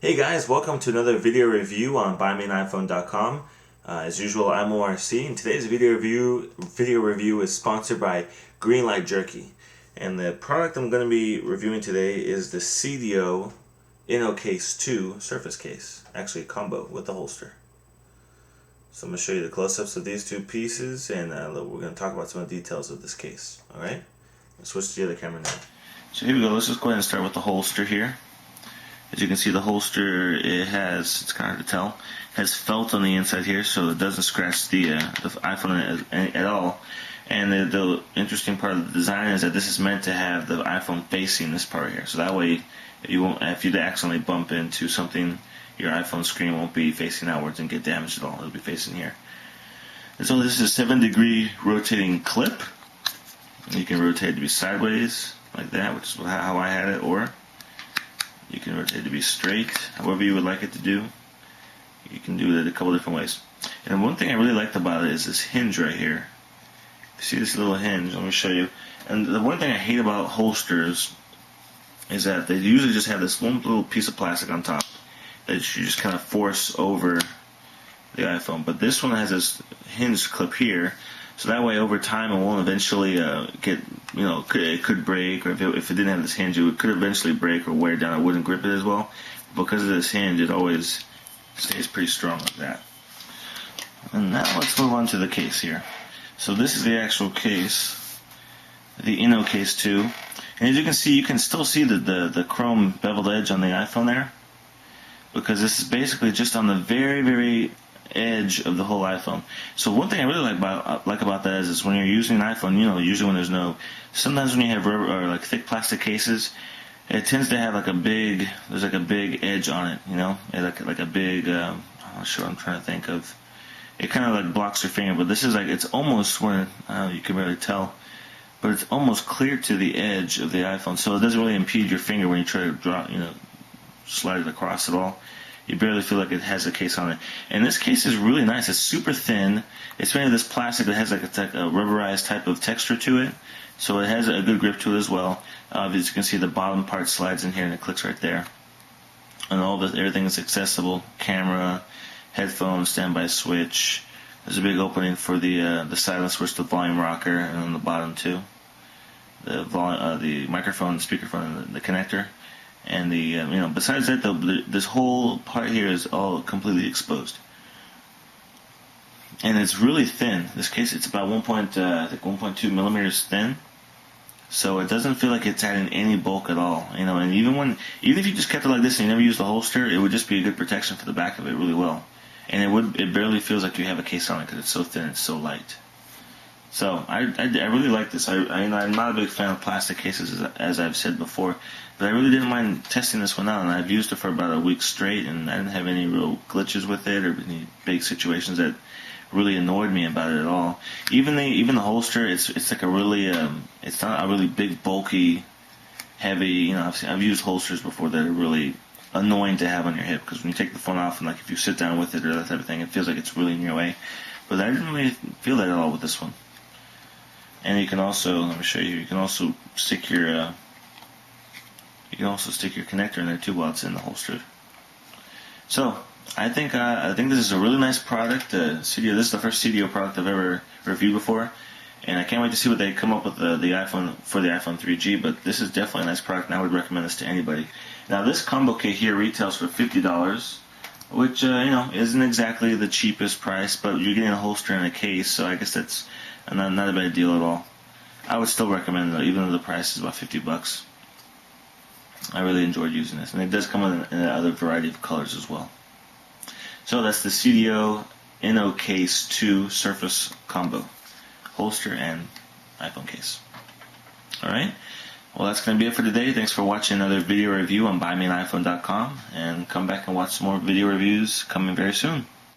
Hey guys, welcome to another video review on buymeaniphone.com. As usual, I'm Omar, and today's video review is sponsored by Greenlight Jerky. And the product I'm going to be reviewing today is the Seidio Innocase 2 surface case. Actually a combo with the holster. So I'm going to show you the close-ups of these two pieces, and we're going to talk about some of the details of this case. Alright? Let's switch to the other camera now. So here we go, let's just go ahead and start with the holster here. As you can see, the holster, it's kind of hard to tell, has felt on the inside here, so it doesn't scratch the iPhone at all. And the interesting part of the design is that this is meant to have the iPhone facing this part here, so that way if you accidentally bump into something, your iPhone screen won't be facing outwards and get damaged at all. It'll be facing here. And so this is a 7-degree rotating clip. You can rotate it to be sideways like that, which is how I had it, or you can rotate it to be straight, however you would like it to do. You can do it a couple different ways. And one thing I really liked about it is this hinge right here. You see this little hinge? Let me show you. And the one thing I hate about holsters is that they usually just have this one little piece of plastic on top that you just kind of force over the iPhone. But this one has this hinge clip here, so that way over time it won't eventually get, it could break, or if it didn't have this hinge, it could eventually break or wear down. It wouldn't grip it as well. Because of this hinge, it always stays pretty strong like that. And now let's move on to the case here. So this is the actual case, the Innocase 2. And as you can see, you can still see the chrome beveled edge on the iPhone there, because this is basically just on the very, very edge of the whole iPhone. So one thing I really like about that is when you're using an iPhone, usually when sometimes when you have rubber or like thick plastic cases, it tends to have there's like a big edge on it, like a big, I'm not sure what I'm trying to think of. It kind of like blocks your finger, but this is like, it's almost where, you can really tell, but it's almost clear to the edge of the iPhone, so it doesn't really impede your finger when you try to draw, slide it across at all. You barely feel like it has a case on it. And this case is really nice. It's super thin. It's made of this plastic that has like a rubberized type of texture to it. So it has a good grip to it as well. As you can see, the bottom part slides in here and it clicks right there. And everything is accessible. Camera, headphones, standby switch. There's a big opening for the silent switch, the volume rocker, and on the bottom too. The microphone, speakerphone, and the connector. And besides that, though, this whole part here is all completely exposed, and it's really thin. This case, it's about 1.2 millimeters thin, so it doesn't feel like it's adding any bulk at all. And even if you just kept it like this and you never used the holster, it would just be a good protection for the back of it, really well. And it barely feels like you have a case on it because it's so thin, it's so light. So I really like this. I'm not a big fan of plastic cases, as I've said before, but I really didn't mind testing this one out, and I've used it for about a week straight, and I didn't have any real glitches with it or any big situations that really annoyed me about it at all. Even the holster, it's like a really it's not a really big, bulky, heavy. I've used holsters before that are really annoying to have on your hip, because when you take the phone off and like if you sit down with it or that type of thing, it feels like it's really in your way. But I didn't really feel that at all with this one. And you can also, let me show you, you can also stick your connector in there too while it's in the holster. So I think this is a really nice product. Seidio, this is the first Seidio product I've ever reviewed before, and I can't wait to see what they come up with the iPhone for the iPhone 3G. But this is definitely a nice product, and I would recommend this to anybody. Now this combo kit here retails for $50, which isn't exactly the cheapest price, but you're getting a holster and a case, so I guess that's not a bad deal at all. I would still recommend it, even though the price is about $50. I really enjoyed using this, and it does come in another variety of colors as well. So that's the Seidio Innocase 2 Surface Combo, holster and iPhone case. Alright, well that's going to be it for today. Thanks for watching another video review on buymeaniphone.com, and come back and watch some more video reviews coming very soon.